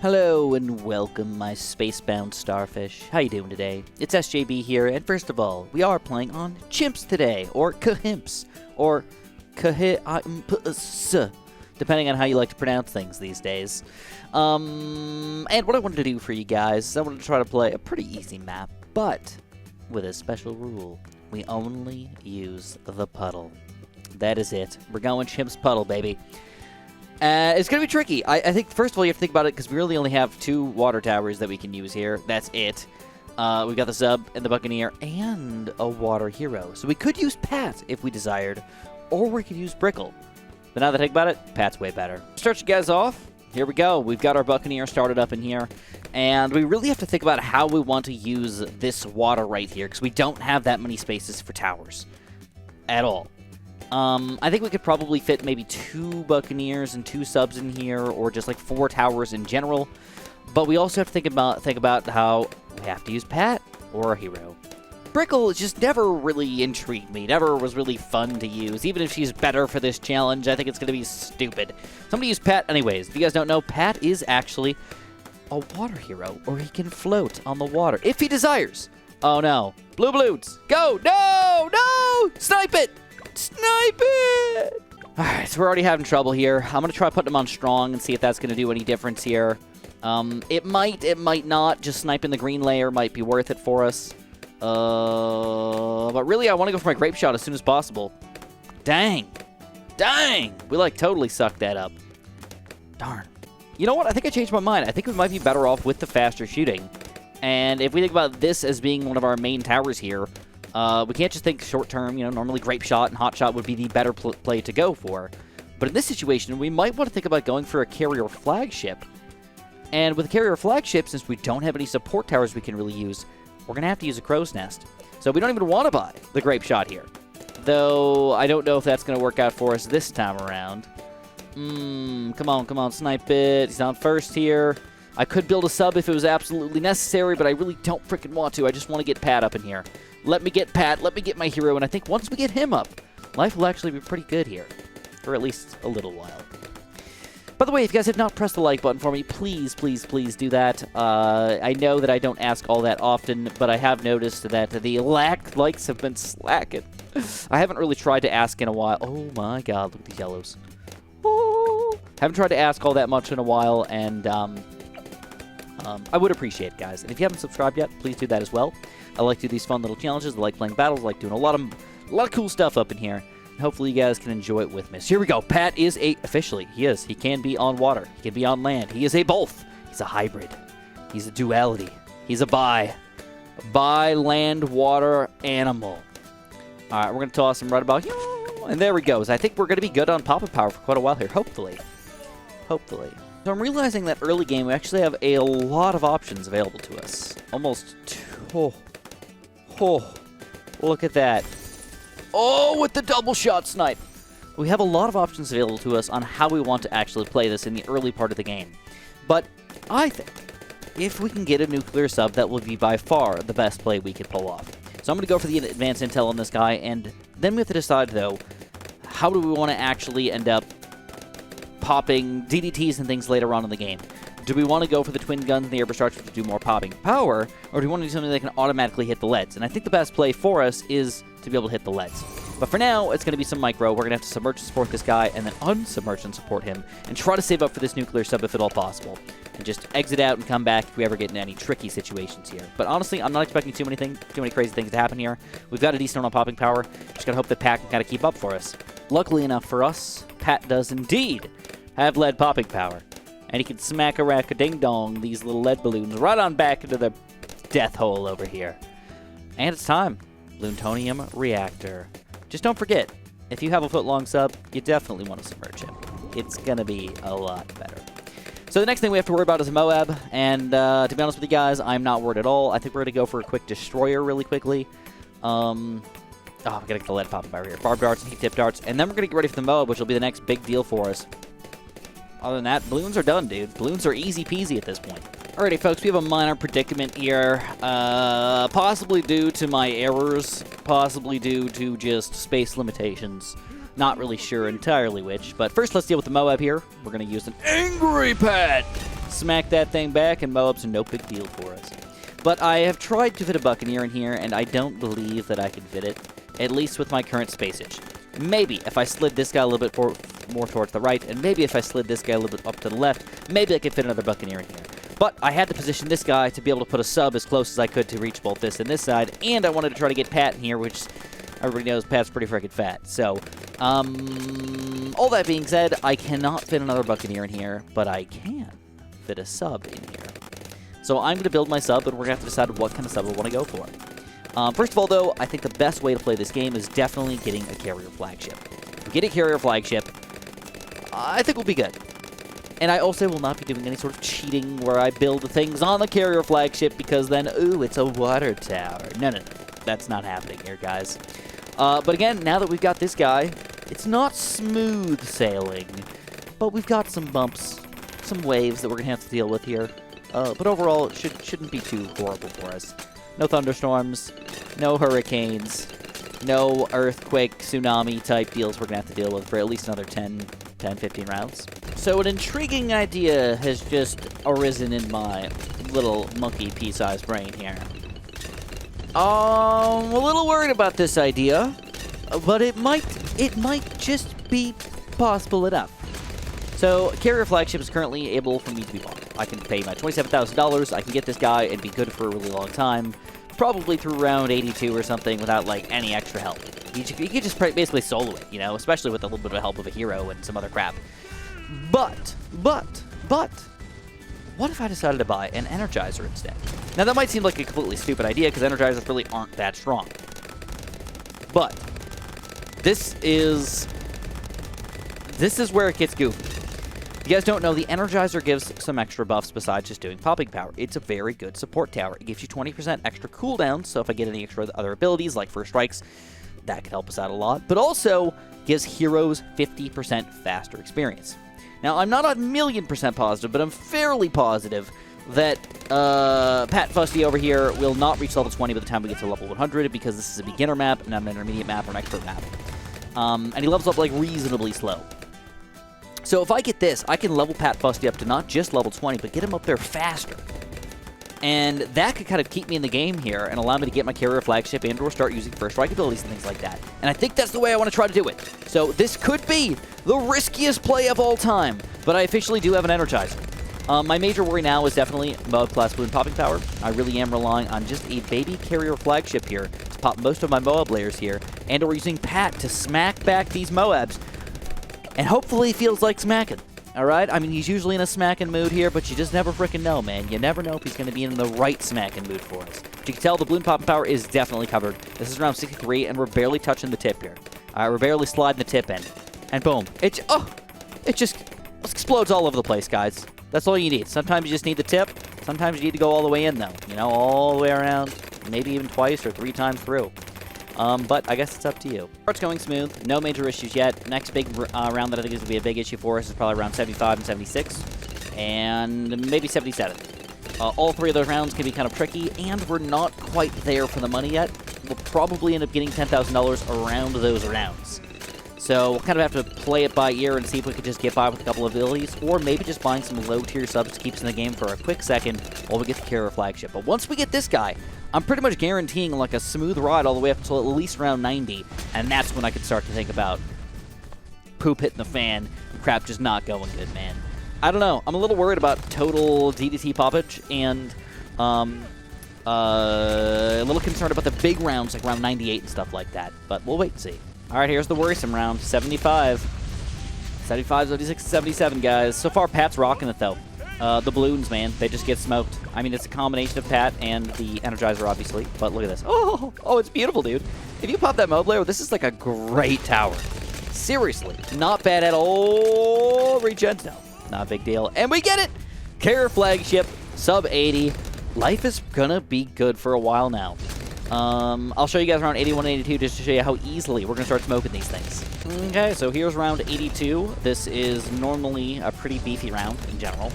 Hello and welcome, my space-bound starfish. How you doing today? It's SJB here, and first of all, we are playing on CHIMPS today, or CHIMPS, or CHIMPS, depending on how you like to pronounce things these days. And what I wanted to do for you guys is I wanted to try to play a pretty easy map, but with a special rule. We only use the puddle. That is it. We're going CHIMPS puddle, baby. It's going to be tricky. I think, first of all, you have to think about it because we really only have 2 water towers that we can use here. That's it. We've got the sub and the buccaneer and a water hero. So we could use Pat if we desired, or we could use Brickle. But now that I think about it, Pat's way better. Start you guys off. Here we go. We've got our buccaneer started up in here. And we really have to think about how we want to use this water right here because we don't have that many spaces for towers at all. I think we could probably fit maybe 2 buccaneers and 2 subs in here, or just like 4 towers in general. But we also have to think about how we have to use Pat or a hero. Brickle just never really intrigued me. Never was really fun to use. Even if she's better for this challenge, I think it's going to be stupid. So I'm going to use Pat anyways. If you guys don't know, Pat is actually a water hero, or he can float on the water if he desires. Oh no. Blue Bloons, go! No! No! Snipe it! Snipe it! Alright, so we're already having trouble here. I'm going to try putting him on strong and see if that's going to do any difference here. It might not. Just sniping the green layer might be worth it for us. But really, I want to go for my grape shot as soon as possible. Dang. Dang! We, like, totally sucked that up. Darn. You know what? I think I changed my mind. I think we might be better off with the faster shooting. And if we think about this as being one of our main towers here, we can't just think short-term. You know, normally grape shot and hot shot would be the better play to go for. But in this situation, we might want to think about going for a carrier flagship. And with a carrier flagship, since we don't have any support towers we can really use, we're going to have to use a crow's nest. So we don't even want to buy the grape shot here. Though, I don't know if that's going to work out for us this time around. Come on, snipe it. He's on first here. I could build a sub if it was absolutely necessary, but I really don't freaking want to. I just want to get Pat up in here. Let me get Pat, let me get my hero, and I think once we get him up, life will actually be pretty good here. For at least a little while. By the way, if you guys have not pressed the like button for me, please, please, please do that. I know that I don't ask all that often, but I have noticed that the likes have been slacking. I haven't really tried to ask in a while. Oh my god, look at these yellows. Oh, haven't tried to ask all that much in a while, and I would appreciate it, guys. And if you haven't subscribed yet, please do that as well. I like to do these fun little challenges. I like playing battles. I like doing a lot of cool stuff up in here. And hopefully you guys can enjoy it with me. So here we go. Pat is officially, he is. He can be on water. He can be on land. He is a both. He's a hybrid. He's a duality. He's a land, water, animal. All right, we're going to toss him right about here. And there he goes. I think we're going to be good on pop-up power for quite a while here. Hopefully. Hopefully. So I'm realizing that early game we actually have a lot of options available to us. Almost 2. Oh, look at that. Oh, with the double shot snipe. We have a lot of options available to us on how we want to actually play this in the early part of the game. But I think if we can get a nuclear sub, that will be by far the best play we could pull off. So I'm going to go for the advanced intel on this guy, and then we have to decide, though, how do we want to actually end up popping DDTs and things later on in the game. Do we want to go for the twin guns and the airburst to do more popping power, or do we want to do something that can automatically hit the leads? And I think the best play for us is to be able to hit the leads. But for now, it's going to be some micro. We're going to have to submerge and support this guy, and then unsubmerge and support him, and try to save up for this nuclear sub if at all possible. And just exit out and come back if we ever get in any tricky situations here. But honestly, I'm not expecting too many crazy things to happen here. We've got a decent amount of popping power. Just got to hope that Pat can kind of keep up for us. Luckily enough for us, Pat does indeed have lead popping power. And he can smack a rack a ding dong these little lead balloons right on back into the death hole over here. And it's time. Plutonium reactor. Just don't forget, if you have a foot-long sub, you definitely want to submerge him. It's going to be a lot better. So the next thing we have to worry about is a Moab. And to be honest with you guys, I'm not worried at all. I think we're going to go for a quick destroyer really quickly. Oh, we got to get the lead popping power here. Barb darts and heat tip darts. And then we're going to get ready for the Moab, which will be the next big deal for us. Other than that, balloons are done, dude. Balloons are easy peasy at this point. Alrighty, folks, we have a minor predicament here. Possibly due to my errors, possibly due to just space limitations. Not really sure entirely which, but first let's deal with the Moab here. We're going to use an Angry Pet. smack that thing back, and Moabs are no big deal for us. But I have tried to fit a Buccaneer in here, and I don't believe that I can fit it, at least with my current spacage. Maybe if I slid this guy a little bit more towards the right, and maybe if I slid this guy a little bit up to the left, maybe I could fit another Buccaneer in here. But I had to position this guy to be able to put a sub as close as I could to reach both this and this side, and I wanted to try to get Pat in here, which everybody knows Pat's pretty freaking fat. So, all that being said, I cannot fit another Buccaneer in here, but I can fit a sub in here. So I'm going to build my sub, and we're going to have to decide what kind of sub we want to go for. First of all, though, I think the best way to play this game is definitely getting a carrier flagship. If we get a carrier flagship, I think we'll be good. And I also will not be doing any sort of cheating where I build things on the carrier flagship because then, ooh, it's a water tower. No, no, no. That's not happening here, guys. But again, now that we've got this guy, it's not smooth sailing, but we've got some bumps, some waves that we're going to have to deal with here. But overall, it shouldn't be too horrible for us. No thunderstorms, no hurricanes, no earthquake, tsunami type deals we're going to have to deal with for at least another 10, 15 rounds. So an intriguing idea has just arisen in my little monkey pea-sized brain here. I'm a little worried about this idea, but it might just be possible enough. So carrier flagship is currently able for me to be bought. I can pay my $27,000. I can get this guy and be good for a really long time, probably through round 82 or something without like any extra help. You could just basically solo it, you know, especially with a little bit of help of a hero and some other crap. But, what if I decided to buy an energizer instead? Now that might seem like a completely stupid idea because energizers really aren't that strong. But this is where it gets goofy. If you guys don't know, the energizer gives some extra buffs besides just doing popping power. It's a very good support tower. It gives you 20% extra cooldown, so if I get any extra other abilities like first strikes, that could help us out a lot. But also gives heroes 50% faster experience. Now, I'm not 1,000,000% positive, but I'm fairly positive that Pat Fusty over here will not reach level 20 by the time we get to level 100 because this is a beginner map, not an intermediate map or an expert map. And he levels up like reasonably slow. So if I get this, I can level Pat Fusty up to not just level 20, but get him up there faster. And that could kind of keep me in the game here and allow me to get my carrier flagship and or start using first strike abilities and things like that. And I think that's the way I want to try to do it. So this could be the riskiest play of all time, but I officially do have an energizer. My major worry now is definitely Moab class Bloon popping power. I really am relying on just a baby carrier flagship here to pop most of my Moab layers here, and or using Pat to smack back these Moabs. And hopefully he feels like smacking. Alright? I mean, he's usually in a smacking mood here, but you just never freaking know, man. You never know if he's going to be in the right smacking mood for us. But you can tell the Bloon popping power is definitely covered. This is round 63, and we're barely touching the tip here. We're barely sliding the tip in. And boom. It just explodes all over the place, guys. That's all you need. Sometimes you just need the tip. Sometimes you need to go all the way in, though. You know, all the way around. Maybe even twice or 3 times through. But I guess it's up to you. Start's going smooth. No major issues yet. Next big round that I think is going to be a big issue for us is probably around 75 and 76. And maybe 77. All 3 of those rounds can be kind of tricky, and we're not quite there for the money yet. We'll probably end up getting $10,000 around those rounds. So we'll kind of have to play it by ear and see if we could just get by with a couple of abilities, or maybe just buying some low-tier subs to keep us in the game for a quick second while we get the carrier flagship. But once we get this guy, I'm pretty much guaranteeing like a smooth ride all the way up until at least round 90, and that's when I could start to think about poop hitting the fan, crap just not going good, man. I don't know. I'm a little worried about total DDT poppage, and a little concerned about the big rounds like round 98 and stuff like that, but we'll wait and see. All right, here's the worrisome round, 75. 75, 76, 77, guys. So far, Pat's rocking it, though. The Bloons, man, they just get smoked. I mean, it's a combination of Pat and the Energizer, obviously, but look at this. Oh, it's beautiful, dude. If you pop that Moab layer, this is like a great tower. Seriously, not bad at all. Regens, no, not a big deal. And we get it! Carrier flagship, sub 80. Life is gonna be good for a while now. I'll show you guys around 81 and 82 just to show you how easily we're going to start smoking these things. Okay, so here's round 82. This is normally a pretty beefy round in general.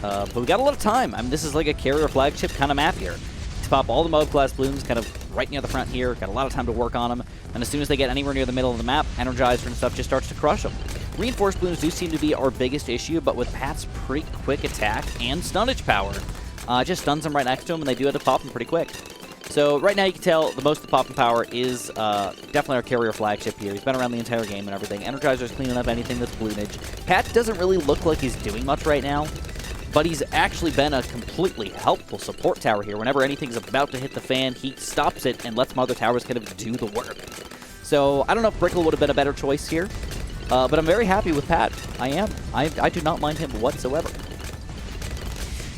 But we got a lot of time. I mean, this is like a carrier flagship kind of map here. To pop all the Moab class Bloons kind of right near the front here. Got a lot of time to work on them. And as soon as they get anywhere near the middle of the map, Energizer and stuff just starts to crush them. Reinforced balloons do seem to be our biggest issue, but with Pat's pretty quick attack and stunnage power, just stuns them right next to him, and they do have to pop them pretty quick. So right now you can tell the most of the popping power is definitely our carrier flagship here. He's been around the entire game and everything. Energizer's cleaning up anything that's balloonage. Pat doesn't really look like he's doing much right now, but he's actually been a completely helpful support tower here. Whenever anything's about to hit the fan, he stops it and lets my other towers kind of do the work. So I don't know if Brickle would have been a better choice here, but I'm very happy with Pat. I am. I do not mind him whatsoever.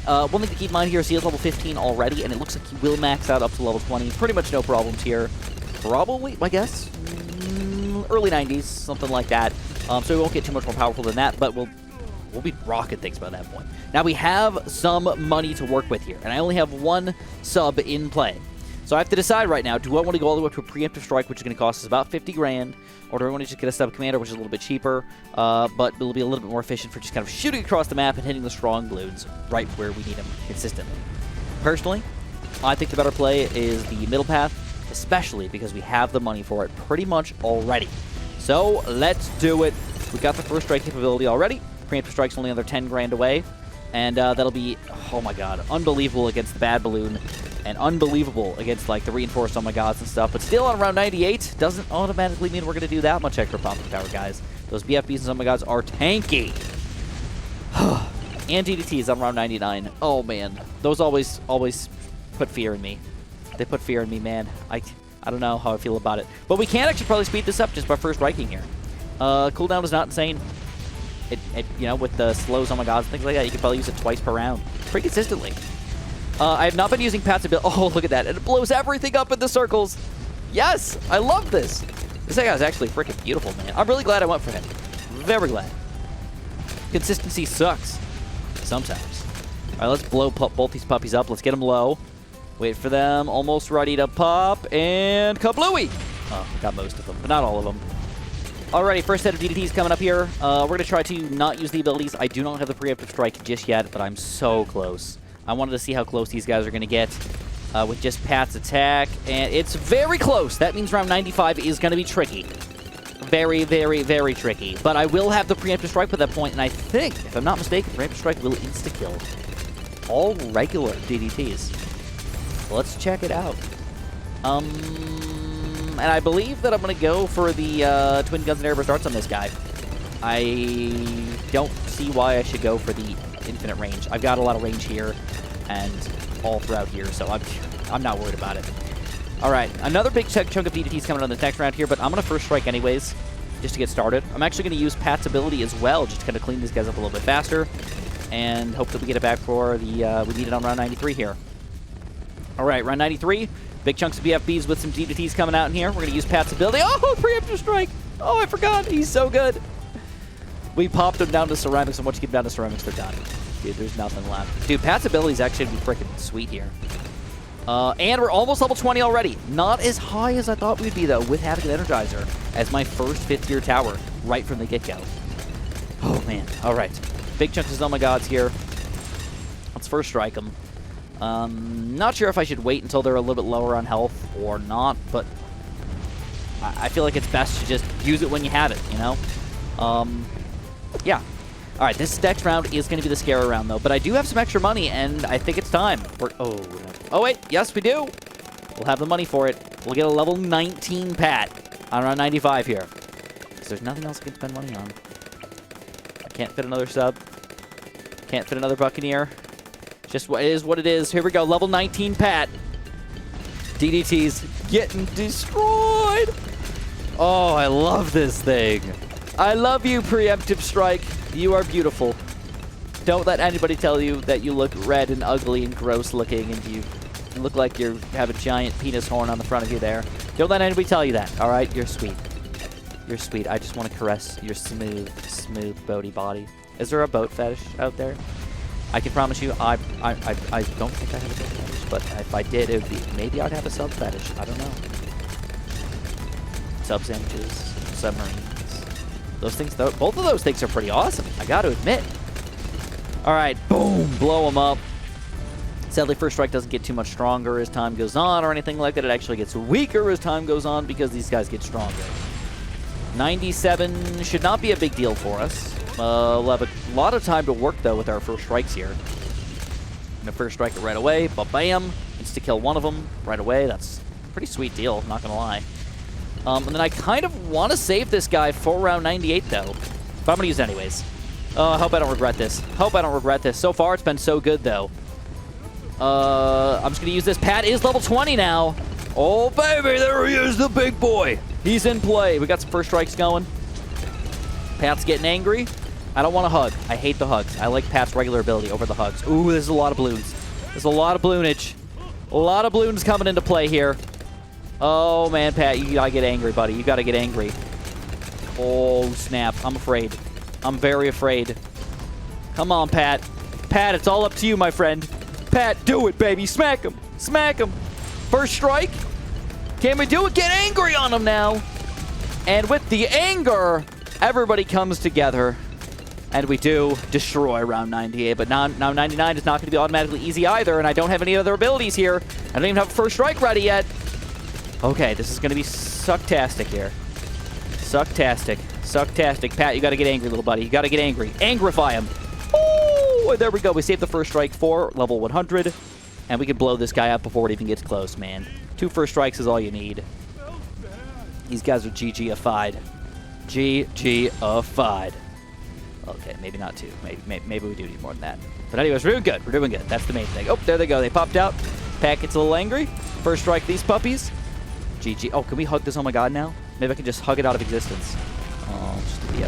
One thing to keep in mind here is he is level 15 already, and it looks like he will max out up to level 20. Pretty much no problems here. Probably, I guess, early 90s, something like that. So we won't get too much more powerful than that, but we'll be rocking things by that point. Now we have some money to work with here, and I only have one sub in play. So I have to decide right now, do I want to go all the way up to a preemptive strike, which is going to cost us about 50 grand, or do I want to just get a sub commander, which is a little bit cheaper, but it'll be a little bit more efficient for just kind of shooting across the map and hitting the strong balloons right where we need them consistently. Personally, I think the better play is the middle path, especially because we have the money for it pretty much already. So let's do it. We got the first strike capability already. Preemptive strike's only another 10 grand away, and that'll be, oh my god, unbelievable against the bad balloon. And unbelievable against, like, the reinforced oh my gods and stuff. But still, on round 98, doesn't automatically mean we're going to do that much extra popping power, guys. Those BFBs and oh my gods are tanky. And DDTs on round 99. Oh, man. Those always put fear in me. They put fear in me, man. I don't know how I feel about it. But we can actually probably speed this up just by first striking here. Cooldown is not insane. You know, with the slows oh my gods and things like that, you can probably use it twice per round. Pretty consistently. I have not been using Pat's ability. Oh, look at that. It blows everything up in the circles. Yes, I love this. This guy is actually freaking beautiful, man. I'm really glad I went for him. Very glad. Consistency sucks. Sometimes. All right, let's blow both these puppies up. Let's get them low. Wait for them. Almost ready to pop. And kablooey. Oh, got most of them, but not all of them. Alrighty, first set of DDTs coming up here. We're going to try to not use the abilities. I do not have the preemptive strike just yet, but I'm so close. I wanted to see how close these guys are going to get with just Pat's attack, and it's very close. That means round 95 is going to be tricky. Very, very, very tricky. But I will have the preemptive strike by that point, and I think, if I'm not mistaken, preemptive strike will insta-kill all regular DDTs. Let's check it out. And I believe that I'm going to go for the twin guns and airburst darts on this guy. I don't see why I should go for the infinite range. I've got a lot of range here and all throughout here, so I'm not worried about it. All right, another big chunk of DDTs coming on the next round here, but I'm going to first strike anyways, just to get started. I'm actually going to use Pat's ability as well, just to kind of clean these guys up a little bit faster, and hope that we get it back for the, we need it on round 93 here. All right, round 93, big chunks of BFBs with some DDTs coming out in here. We're going to use Pat's ability. Oh, preemptive strike! Oh, I forgot, he's so good. We popped them down to ceramics, and once you get down to ceramics, they're done. Dude, there's nothing left. Dude, Pat's ability is actually going to be freaking sweet here. And we're almost level 20 already. Not as high as I thought we'd be, though, with having an Energizer as my first 5th-tier tower right from the get-go. Oh, man. All right. Big chunks of oh my gods here. Let's first strike them. Not sure if I should wait until they're a little bit lower on health or not, but I feel like it's best to just use it when you have it, you know? Yeah. All right, this next round is going to be the scary round, though. But I do have some extra money, and I think it's time. Oh, wait. Yes, we do. We'll have the money for it. We'll get a level 19 Pat on round 95 here. Because there's nothing else I can spend money on. I can't fit another sub. Can't fit another Buccaneer. Just what it is what it is. Here we go. Level 19 Pat. DDT's getting destroyed. Oh, I love this thing. I love you, preemptive strike. You are beautiful. Don't let anybody tell you that you look red and ugly and gross looking and you look like you have a giant penis horn on the front of you there. Don't let anybody tell you that, all right? You're sweet. You're sweet. I just want to caress your smooth, boaty body. Is there a boat fetish out there? I can promise you, I don't think I have a boat fetish, but if I did, it would be, maybe I'd have a sub fetish. I don't know. Sub sandwiches, submarines. Those things, both of those things are pretty awesome, I got to admit. All right, boom, blow them up. Sadly, first strike doesn't get too much stronger as time goes on or anything like that. It actually gets weaker as time goes on because these guys get stronger. 97 should not be a big deal for us. We'll have a lot of time to work, though, with our first strikes here. Gonna first strike it right away. Ba-bam. Insta-kill one of them right away. That's a pretty sweet deal, not gonna lie. And then I kind of want to save this guy for round 98, though. But I'm gonna use it anyways. I hope I don't regret this. Hope I don't regret this. So far, it's been so good, though. I'm just gonna use this. Pat is level 20 now. Oh, baby, there he is, the big boy. He's in play. We got some first strikes going. Pat's getting angry. I don't want to hug. I hate the hugs. I like Pat's regular ability over the hugs. Ooh, there's a lot of balloons. There's a lot of bloonage. A lot of balloons coming into play here. Oh, man, Pat, you gotta get angry, buddy. You gotta get angry. Oh, snap. I'm afraid. I'm very afraid. Come on, Pat. Pat, it's all up to you, my friend. Pat, do it, baby. Smack him. Smack him. First strike. Can we do it? Get angry on him now. And with the anger, everybody comes together. And we do destroy round 98. But now 99 is not going to be automatically easy either. And I don't have any other abilities here. I don't even have a first strike ready yet. Okay, this is going to be sucktastic here. Sucktastic. Sucktastic. Pat, you got to get angry, little buddy. You got to get angry. Angrify him. Ooh, there we go. We saved the first strike for level 100. And we can blow this guy up before it even gets close, man. 2 first strikes is all you need. These guys are GG-ified. GG-ified. Okay, maybe not 2. Maybe we do need more than that. But anyways, we're doing good. We're doing good. That's the main thing. Oh, there they go. They popped out. Pat gets a little angry. First strike these puppies. GG. Oh, can we hug this? Oh my god, now? Maybe I can just hug it out of existence. Oh, just to be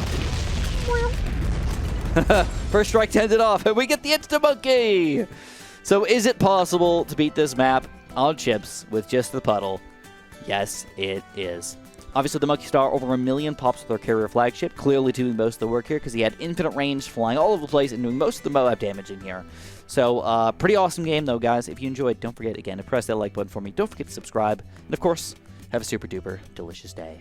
empty. First strike ended off, and we get the Insta Monkey! So is it possible to beat this map on Chimps with just the puddle? Yes, it is. Obviously, the Monkey Star over 1 million pops with our carrier flagship, clearly doing most of the work here because he had infinite range, flying all over the place, and doing most of the Moab damage in here. So, pretty awesome game, though, guys. If you enjoyed, don't forget, again, to press that like button for me. Don't forget to subscribe. And, of course, have a super-duper delicious day.